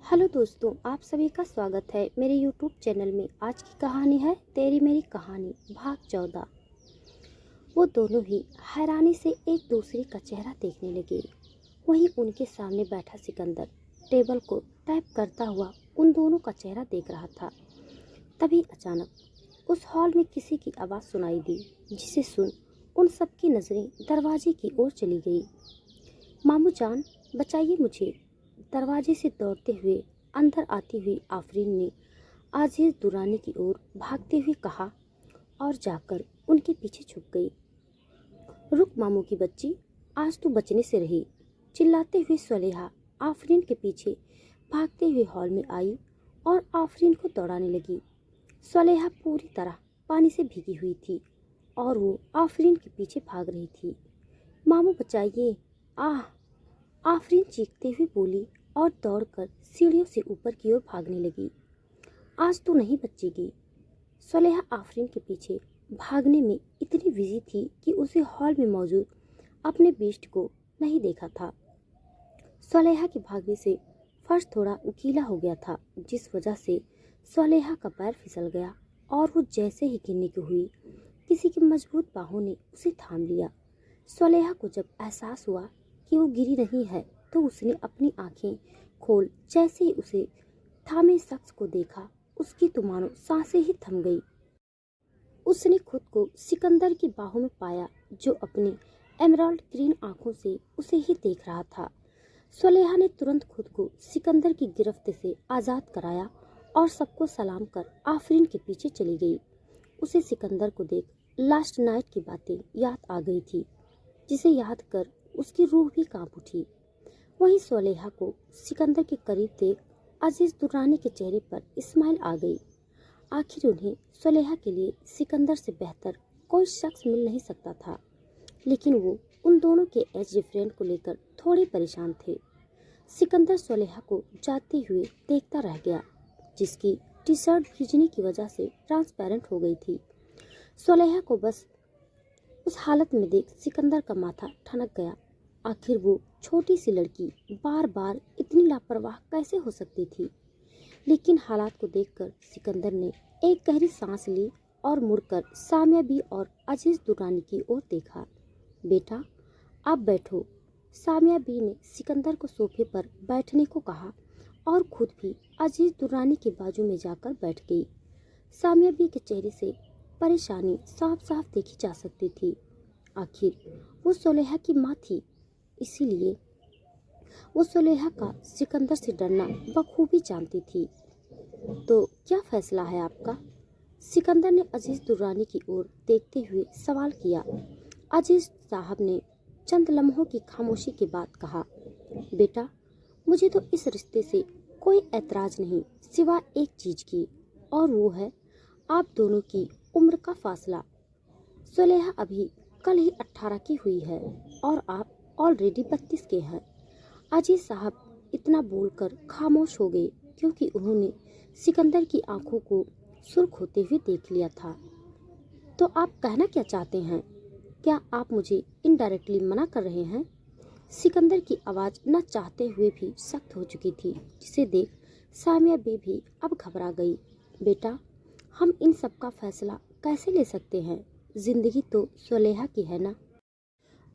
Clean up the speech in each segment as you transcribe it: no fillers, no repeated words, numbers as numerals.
Hello दोस्तों, आप सभी का स्वागत है मेरे यूट्यूब चैनल में। आज की कहानी है तेरी मेरी कहानी भाग 14। वो दोनों ही हैरानी से एक दूसरे का चेहरा देखने लगे। वहीं उनके सामने बैठा सिकंदर टेबल को टैप करता हुआ उन दोनों का चेहरा देख रहा था। तभी अचानक उस हॉल में किसी की आवाज़ सुनाई दी, जिसे सुन उन सबकी नज़रें दरवाजे की ओर चली गई। मामू जान, बचाइए मुझे! दरवाजे से दौड़ते हुए अंदर आती हुई आफरीन ने आजीज दुरानी की ओर भागते हुए कहा और जाकर उनके पीछे छुप गई। रुक मामू की बच्ची, आज तू बचने से रही! चिल्लाते हुए सलेहा आफरीन के पीछे भागते हुए हॉल में आई और आफरीन को दौड़ाने लगी। सलेहा पूरी तरह पानी से भीगी हुई थी और वो आफरीन के पीछे भाग रही थी। मामू बचाइए! आह! आफरीन चीखते हुए बोली और दौड़कर सीढ़ियों से ऊपर की ओर भागने लगी। आज तो नहीं बचेगी। सलेहा आफरीन के पीछे भागने में इतनी बिजी थी कि उसे हॉल में मौजूद अपने बेस्ट को नहीं देखा था। सलेहा के भागने से फर्श थोड़ा गीला हो गया था, जिस वजह से सलेहा का पैर फिसल गया और वो जैसे ही गिरने की हुई, किसी की मजबूत बाहों ने उसे थाम लिया। सलेहा को जब एहसास हुआ कि वो गिरी नहीं है, तो उसने अपनी आंखें खोल जैसे ही उसे थामे शख्स को देखा, उसकी तो मानो सांसें ही थम गई। उसने खुद को सिकंदर की बाहों में पाया, जो अपनी एमराल्ड ग्रीन आंखों से उसे ही देख रहा था। सलेहा ने तुरंत खुद को सिकंदर की गिरफ्त से आज़ाद कराया और सबको सलाम कर आफरीन के पीछे चली गई। उसे सिकंदर को देख लास्ट नाइट की बातें याद आ गई थी, जिसे याद कर उसकी रूह भी कांप उठी। वहीं सलेहा को सिकंदर के करीब देख अजीज दुरानी के चेहरे पर स्माइल आ गई। आखिर उन्हें सलेहा के लिए सिकंदर से बेहतर कोई शख्स मिल नहीं सकता था, लेकिन वो उन दोनों के एज डिफरेंट को लेकर थोड़े परेशान थे। सिकंदर सलेहा को जाते हुए देखता रह गया, जिसकी टी शर्ट भीजने की वजह से ट्रांसपेरेंट हो गई थी। सलेहा को बस उस हालत में देख सिकंदर का माथा ठनक गया। आखिर वो छोटी सी लड़की बार बार इतनी लापरवाह कैसे हो सकती थी। लेकिन हालात को देखकर सिकंदर ने एक गहरी सांस ली और मुड़कर सामिया बी और अजीज दुरानी की ओर देखा। बेटा, आप बैठो। सामिया बी ने सिकंदर को सोफे पर बैठने को कहा और खुद भी अजीज दुरानी के बाजू में जाकर बैठ गई। सामिया बी के चेहरे से परेशानी साफ साफ देखी जा सकती थी। आखिर वो सलेहा की माँ थी, इसीलिए वो सलेहा का सिकंदर से डरना बखूबी जानती थी। तो क्या फैसला है आपका? सिकंदर ने अजीज दुर्रानी की ओर देखते हुए सवाल किया। अजीज साहब ने चंद लम्हों की खामोशी के बाद कहा, बेटा, मुझे तो इस रिश्ते से कोई ऐतराज नहीं, सिवा एक चीज की, और वो है आप दोनों की उम्र का फासला। सलेहा अभी कल ही 18 की हुई है और आप ऑलरेडी 32 के हैं। अजीज साहब इतना बोलकर खामोश हो गए, क्योंकि उन्होंने सिकंदर की आंखों को सुर्ख होते हुए देख लिया था। तो आप कहना क्या चाहते हैं? क्या आप मुझे इनडायरेक्टली मना कर रहे हैं? सिकंदर की आवाज़ न चाहते हुए भी सख्त हो चुकी थी, जिसे देख सामिया भी अब घबरा गई। बेटा, हम इन सब का फैसला कैसे ले सकते हैं? जिंदगी तो सलेहा की है ना,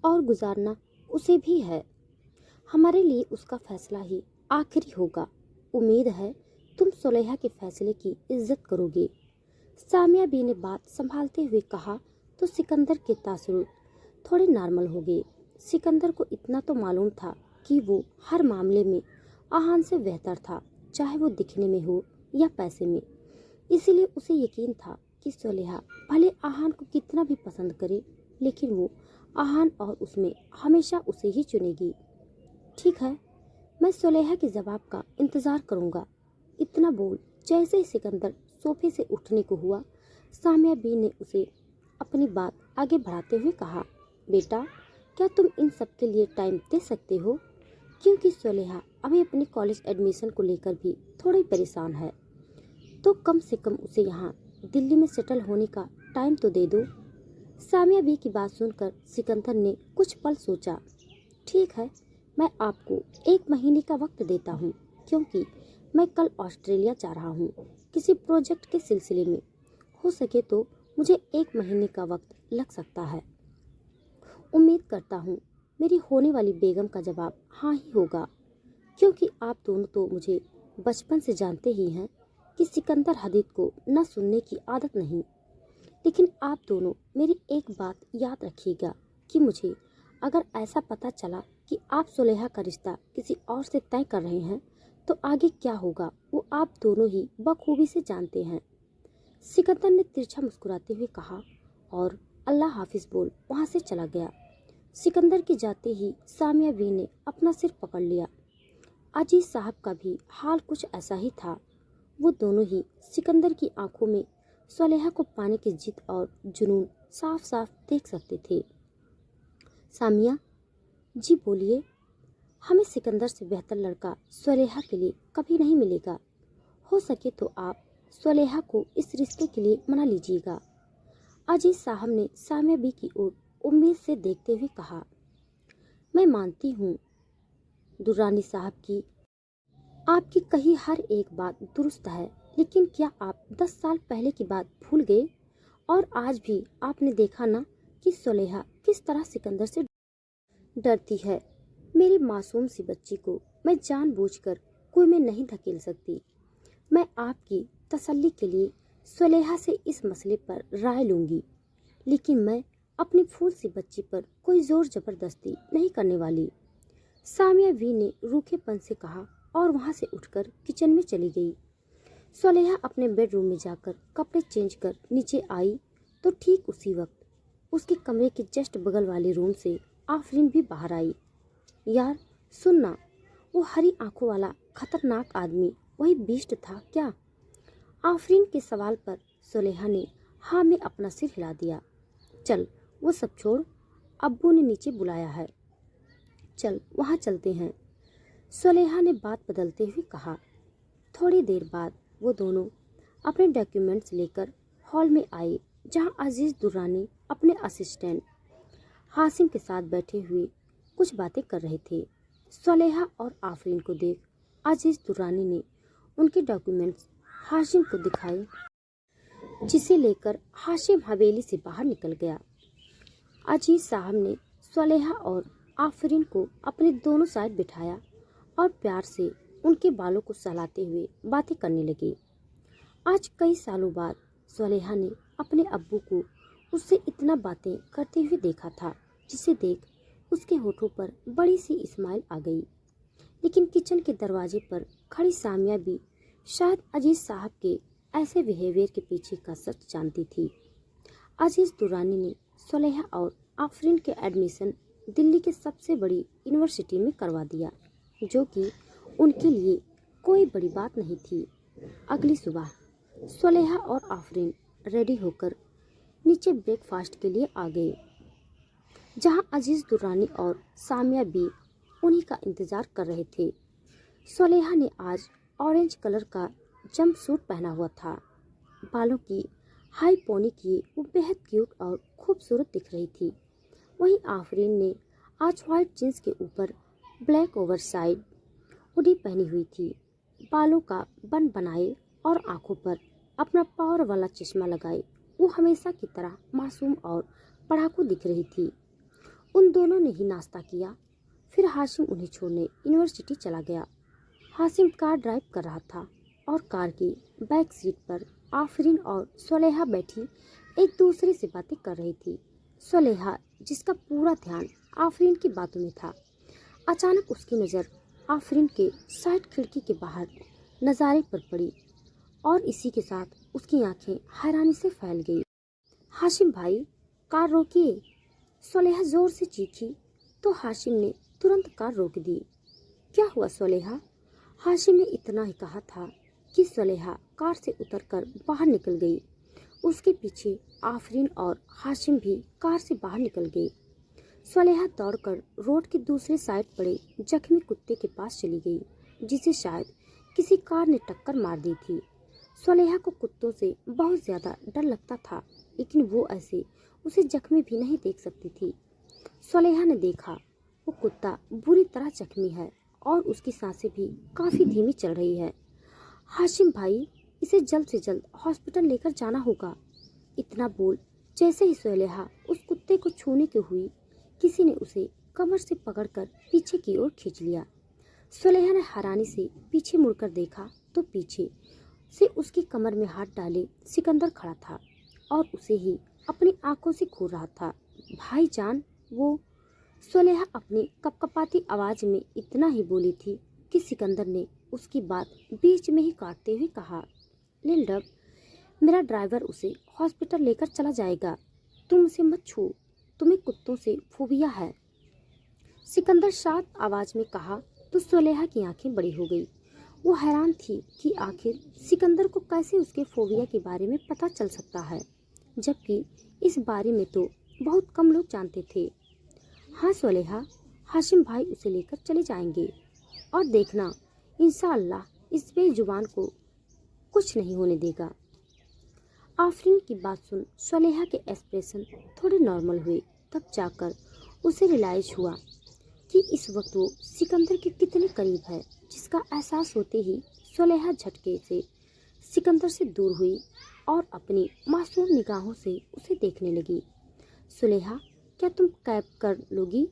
और गुजारना उसे भी है। हमारे लिए उसका फैसला ही आखिरी होगा। उम्मीद है तुम सलेहा के फैसले की इज्जत करोगे। सामिया बी ने बात संभालते हुए कहा तो सिकंदर के तासुर थोड़े नॉर्मल हो गए। सिकंदर को इतना तो मालूम था कि वो हर मामले में आहान से बेहतर था, चाहे वो दिखने में हो या पैसे में। इसीलिए उसे यकीन था कि सलेहा भले आहान को कितना भी पसंद करे, लेकिन वो आहान और उसमें हमेशा उसे ही चुनेगी। ठीक है, मैं सलेहा के जवाब का इंतजार करूंगा। इतना बोल जैसे ही सिकंदर सोफे से उठने को हुआ, सामिया बी ने उसे अपनी बात आगे बढ़ाते हुए कहा, बेटा, क्या तुम इन सब के लिए टाइम दे सकते हो? क्योंकि सलेहा अभी अपनी कॉलेज एडमिशन को लेकर भी थोड़ी परेशान है, तो कम से कम उसे यहाँ दिल्ली में सेटल होने का टाइम तो दे दो। सामिया बी की बात सुनकर सिकंदर ने कुछ पल सोचा। ठीक है, मैं आपको 1 महीने का वक्त देता हूँ। क्योंकि मैं कल ऑस्ट्रेलिया जा रहा हूँ किसी प्रोजेक्ट के सिलसिले में। हो सके तो मुझे 1 महीने का वक्त लग सकता है। उम्मीद करता हूँ मेरी होने वाली बेगम का जवाब हाँ ही होगा, क्योंकि आप दोनों तो मुझे बचपन से जानते ही हैं कि सिकंदर हदीद को न सुनने की आदत नहीं। लेकिन आप दोनों मेरी एक बात याद रखिएगा कि मुझे अगर ऐसा पता चला कि आप सुलेहा का रिश्ता किसी और से तय कर रहे हैं तो आगे क्या होगा वो आप दोनों ही बखूबी से जानते हैं। सिकंदर ने तिरछा मुस्कुराते हुए कहा और अल्लाह हाफिज बोल वहां से चला गया। सिकंदर के जाते ही सामिया बी ने अपना सिर पकड़ लिया। अजीज साहब का भी हाल कुछ ऐसा ही था। वो दोनों ही सिकंदर की आंखों में सुलेहा को पाने की जिद और जुनून साफ साफ देख सकते थे। सामिया जी बोलिए। हमें सिकंदर से बेहतर लड़का सुलेहा के लिए कभी नहीं मिलेगा। हो सके तो आप सुलेहा को इस रिश्ते के लिए मना लीजिएगा। अजीज साहब ने सामिया बी की ओर उम्मीद से देखते हुए कहा। मैं मानती हूँ दुर्रानी साहब की आपकी कही हर एक बात दुरुस्त है, लेकिन क्या आप 10 साल पहले की बात भूल गए? और आज भी आपने देखा ना कि सुलेहा किस तरह सिकंदर से डरती है। मेरी मासूम सी बच्ची को मैं जानबूझकर कुएं में नहीं धकेल सकती। मैं आपकी तसल्ली के लिए सुलेहा से इस मसले पर राय लूंगी, लेकिन मैं अपनी फूल सी बच्ची पर कोई जोर जबरदस्ती नहीं करने वाली। सामिया वी ने रूखेपन से कहा और वहां से उठकर किचन में चली गई। सुलेहा अपने बेडरूम में जाकर कपड़े चेंज कर नीचे आई तो ठीक उसी वक्त उसके कमरे के जस्ट बगल वाले रूम से आफरीन भी बाहर आई। यार सुनना, वो हरी आंखों वाला खतरनाक आदमी वही बीस्ट था क्या? आफरीन के सवाल पर सुलेहा ने हाँ में अपना सिर हिला दिया। चल वो सब छोड़, अब्बू ने नीचे बुलाया है, चल वहाँ चलते हैं, सुलेहा ने बात बदलते हुए कहा। थोड़ी देर बाद वो दोनों अपने डॉक्यूमेंट्स लेकर हॉल में आए, जहाँ अजीज दुर्रानी अपने असिस्टेंट हासिम के साथ बैठे हुए कुछ बातें कर रहे थे। सुलेहा और आफरीन को देख अजीज दुर्रानी ने उनके डॉक्यूमेंट्स हाशिम को दिखाए, जिसे लेकर हाशिम हवेली से बाहर निकल गया। अजीज साहब ने सुलेहा और आफरीन को अपने दोनों साइड बिठाया और प्यार से उनके बालों को सहलाते हुए बातें करने लगे। आज कई सालों बाद सुलेहा ने अपने अब्बू को उससे इतना बातें करते हुए देखा था, जिसे देख उसके होठों पर बड़ी सी स्माइल आ गई। लेकिन किचन के दरवाजे पर खड़ी सामिया भी शायद अजीज साहब के ऐसे बिहेवियर के पीछे का सच जानती थी। अजीज दुरानी ने सुलेहा और आफरीन के एडमिशन दिल्ली के सबसे बड़ी यूनिवर्सिटी में करवा दिया, जो कि उनके लिए कोई बड़ी बात नहीं थी। अगली सुबह सुलेहा और आफरीन रेडी होकर नीचे ब्रेकफास्ट के लिए आ गए, जहां अजीज दुरानी और सामिया भी उन्हीं का इंतजार कर रहे थे। सुलेहा ने आज ऑरेंज कलर का जंप सूट पहना हुआ था। बालों की हाई पोनी किए वो बेहद क्यूट और खूबसूरत दिख रही थी। वहीं आफरीन ने आज व्हाइट जींस के ऊपर ब्लैक ओवरसाइज हुडी पहनी हुई थी। बालों का बन बनाए और आंखों पर अपना पावर वाला चश्मा लगाए वो हमेशा की तरह मासूम और पढ़ाकू दिख रही थी। उन दोनों ने ही नाश्ता किया, फिर हाशिम उन्हें छोड़ने यूनिवर्सिटी चला गया। हाशिम कार ड्राइव कर रहा था और कार की बैक सीट पर आफरीन और सुलेहा बैठी एक दूसरे से बातें कर रही थी। सुलेहा, जिसका पूरा ध्यान आफरीन की बातों में था, अचानक उसकी नज़र आफरीन के साइड खिड़की के बाहर नज़ारे पर पड़ी और इसी के साथ उसकी आंखें हैरानी से फैल गई। हाशिम भाई, कार रोकिए, सुलेहा जोर से चीखी तो हाशिम ने तुरंत कार रोक दी। क्या हुआ सुलेहा? हाशिम ने इतना ही कहा था कि सुलेहा कार से उतरकर बाहर निकल गई। उसके पीछे आफरीन और हाशिम भी कार से बाहर निकल गए। सुलेहा दौड़कर रोड के दूसरे साइड पड़े जख्मी कुत्ते के पास चली गई, जिसे शायद किसी कार ने टक्कर मार दी थी। सुलेहा को कुत्तों से बहुत ज्यादा डर लगता था, लेकिन वो ऐसे उसे जख्मी भी नहीं देख सकती थी। सुलेहा ने देखा वो कुत्ता बुरी तरह जख्मी है और उसकी सांसें भी काफ़ी धीमी चल रही है। हाशिम भाई, इसे जल्द से जल्द हॉस्पिटल लेकर जाना होगा। इतना बोल जैसे ही सुलेहा उस कुत्ते को छूने की हुई, किसी ने उसे कमर से पकड़कर पीछे की ओर खींच लिया। सुलेहा ने हैरानी से पीछे मुड़कर देखा तो पीछे से उसकी कमर में हाथ डाले सिकंदर खड़ा था और उसे ही अपनी आंखों से घूर रहा था। भाईजान, वो सुलेहा अपनी कपकपाती आवाज में इतना ही बोली थी कि सिकंदर ने उसकी बात बीच में ही काटते हुए कहा, लिल्डब, मेरा ड्राइवर उसे हॉस्पिटल लेकर चला जाएगा। तुम उसे मत छू, तुम्हें कुत्तों से फोबिया है। सिकंदर शांत आवाज में कहा तो सुलेहा की आंखें बड़ी हो गई। वो हैरान थी कि आखिर सिकंदर को कैसे उसके फोबिया के बारे में पता चल सकता है, जबकि इस बारे में तो बहुत कम लोग जानते थे। हाँ सुलेहा, हाशिम भाई उसे लेकर चले जाएंगे और देखना, इंशाअल्लाह इस बेजुबान को कुछ नहीं होने देगा। आफरीन की बात सुन सुलेहा के एक्सप्रेशन थोड़े नॉर्मल हुए। तब जाकर उसे रियलाइज हुआ कि इस वक्त वो सिकंदर के कितने करीब है, जिसका एहसास होते ही सुलेहा झटके से सिकंदर से दूर हुई और अपनी मासूम निगाहों से उसे देखने लगी। सुलेहा, क्या तुम कैब कर लोगी?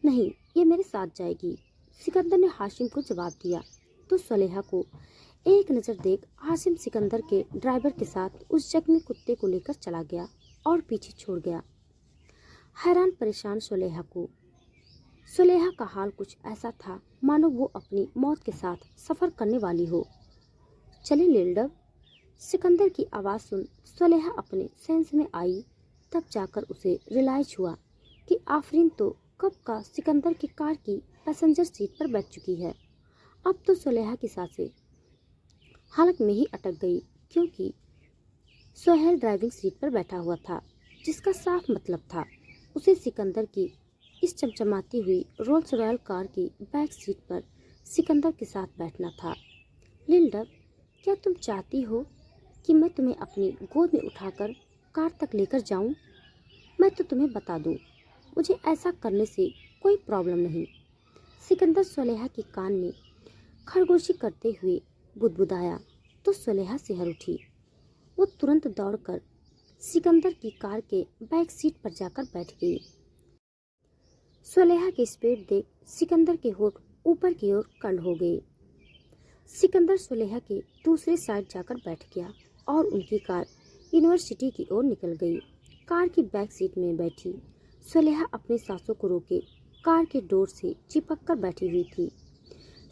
नहीं, ये मेरे साथ जाएगी, सिकंदर ने हाशिम को जवाब दिया। तो सुलेहा को एक नज़र देख हाशिम सिकंदर के ड्राइवर के साथ उस जख्मी कुत्ते को लेकर चला गया और पीछे छोड़ गया। हैरान परेशान सुलेहा का हाल कुछ ऐसा था मानो वो अपनी मौत के साथ सफ़र करने वाली हो। चले लिल्डब, सिकंदर की आवाज़ सुन सुलेहा अपने सेंस में आई। तब जाकर उसे रियलाइज हुआ कि आफरीन तो कब का सिकंदर की कार की पैसेंजर सीट पर बैठ चुकी है। अब तो सुलेहा की सांसें हालत में ही अटक गई, क्योंकि सोहेल ड्राइविंग सीट पर बैठा हुआ था, जिसका साफ मतलब था उसे सिकंदर की इस चमचमाती हुई रोल्स रॉयल कार की बैक सीट पर सिकंदर के साथ बैठना था। लिल्डब, क्या तुम चाहती हो कि मैं तुम्हें अपनी गोद में उठाकर कार तक लेकर जाऊं? मैं तो तुम्हें बता दूं, मुझे ऐसा करने से कोई प्रॉब्लम नहीं। सिकंदर सुलेहा के कान में खरगोशी करते हुए बुदबुदाया तो सुलेहा सिहर उठी। वो तुरंत दौड़कर सिकंदर की कार के बैक सीट पर जाकर बैठ गई। सुलेहा की स्पीड देख सिकंदर के होठ ऊपर की ओर कंड हो गए। सिकंदर सुलेहा के दूसरे साइड जाकर बैठ गया और उनकी कार यूनिवर्सिटी की ओर निकल गई। कार की बैक सीट में बैठी सुलेहा अपनी सांसों को रोके कार के डोर से चिपक कर बैठी हुई थी।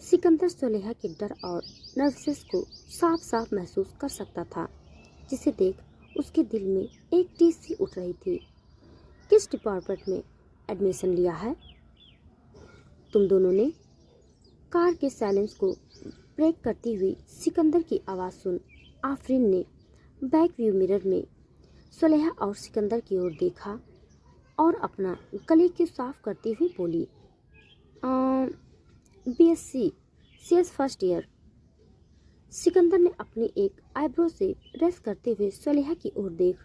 सिकंदर सुलेहा के डर और नर्वसनेस को साफ साफ महसूस कर सकता था, जिसे देख उसके दिल में एक टीस सी उठ रही थी। किस डिपार्टमेंट में एडमिशन लिया है तुम दोनों ने? कार के साइलेंस को ब्रेक करती हुई सिकंदर की आवाज़ सुन आफरीन ने बैक व्यू मिरर में सुलेहा और सिकंदर की ओर देखा और अपना गले को साफ करती हुई बोली, BSc CS first year. Sikandar ने अपनी एक आईब्रो से रेस करते हुए सुलेहा की ओर देख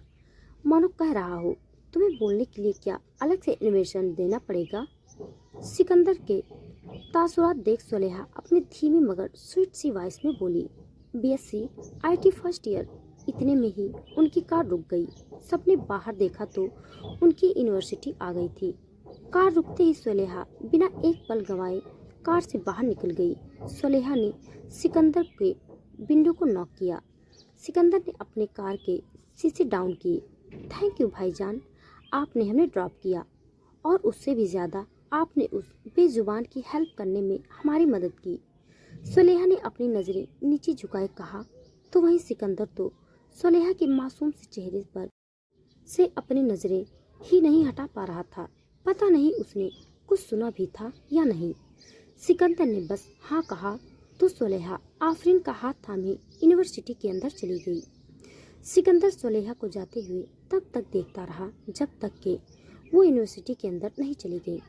मानो कह रहा हो, तुम्हें बोलने के लिए क्या अलग से इन्फॉर्मेशन देना पड़ेगा? सिकंदर के तासुरात देख सुलेहा अपनी धीमी मगर स्वीट सी वॉइस में बोली, BSc IT फर्स्ट ईयर। इतने में ही उनकी कार रुक गई। सबने बाहर देखा तो उनकी यूनिवर्सिटी आ गई थी। कार रुकते ही सुलेहा बिना एक पल गंवाए कार से बाहर निकल गई। सुलेहा ने सिकंदर के विंडो को नॉक किया। सिकंदर ने अपने कार के शीशे डाउन किए। थैंक यू भाईजान, आपने हमें ड्रॉप किया और उससे भी ज़्यादा आपने उस बेजुबान की हेल्प करने में हमारी मदद की। सुलेहा ने अपनी नज़रें नीचे झुकाए कहा तो वहीं सिकंदर तो सुलेहा के मासूम से चेहरे पर से अपनी नज़रें ही नहीं हटा पा रहा था। पता नहीं उसने कुछ सुना भी था या नहीं। सिकंदर ने बस हाँ कहा तो सुलेहा आफरीन का हाथ थामे यूनिवर्सिटी के अंदर चली गई। सिकंदर सुलेहा को जाते हुए तब तक देखता रहा जब तक कि वो यूनिवर्सिटी के अंदर नहीं चली गई।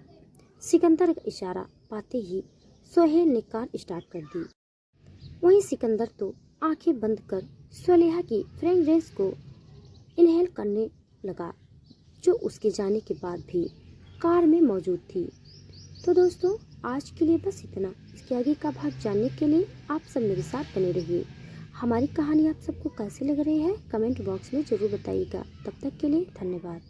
सिकंदर का इशारा पाते ही सोहेल ने कार स्टार्ट कर दी। वहीं सिकंदर तो आंखें बंद कर सुलेहा की फ्रेग्रेंस को इनहेल करने लगा, जो उसके जाने के बाद भी कार में मौजूद थी। तो दोस्तों आज के लिए बस इतना। इसके आगे का भाग जानने के लिए आप सब मेरे साथ बने रहिए। हमारी कहानी आप सबको कैसी लग रही है कमेंट बॉक्स में ज़रूर बताइएगा। तब तक के लिए धन्यवाद।